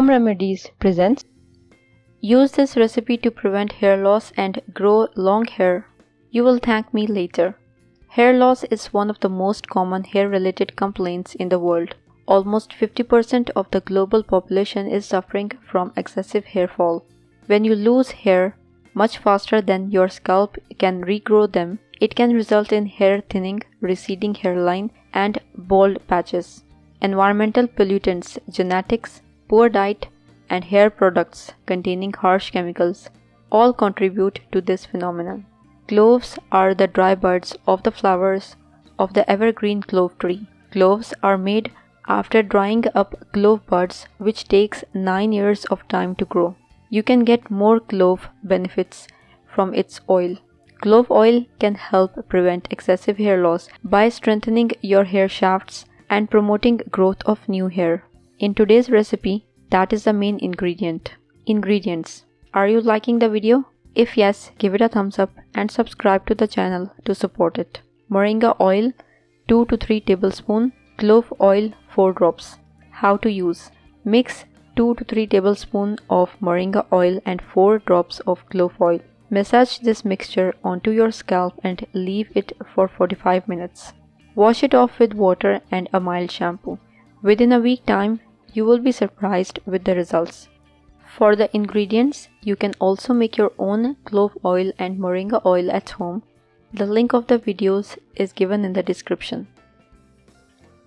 Home Remedies presents. Use this recipe to prevent hair loss and grow long hair. You will thank me later. Hair loss is one of the most common hair-related complaints in the world. Almost 50% of the global population is suffering from excessive hair fall. When you lose hair much faster than your scalp can regrow them, it can result in hair thinning, receding hairline, and bald patches. Environmental pollutants, genetics, poor diet, and hair products containing harsh chemicals all contribute to this phenomenon. Cloves are the dry buds of the flowers of the evergreen clove tree. Cloves are made after drying up clove buds, which takes 9 years of time to grow. You can get more clove benefits from its oil. Clove oil can help prevent excessive hair loss by strengthening your hair shafts and promoting growth of new hair. In today's recipe, that is the main ingredient. Ingredients. Are you liking the video? If yes, give it a thumbs up and subscribe to the channel to support it. Moringa oil 2 to 3 tablespoons. Clove oil 4 drops. How to use. Mix 2 to 3 tablespoons of moringa oil and 4 drops of clove oil. Massage this mixture onto your scalp and leave it for 45 minutes. Wash it off with water and a mild shampoo. Within a week time, you will be surprised with the results. For the ingredients, you can also make your own clove oil and moringa oil at home. The link of the videos is given in the description.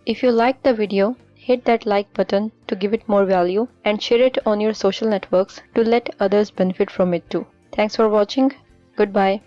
If you liked the video, hit that like button to give it more value and share it on your social networks to let others benefit from it too. Thanks for watching. Goodbye.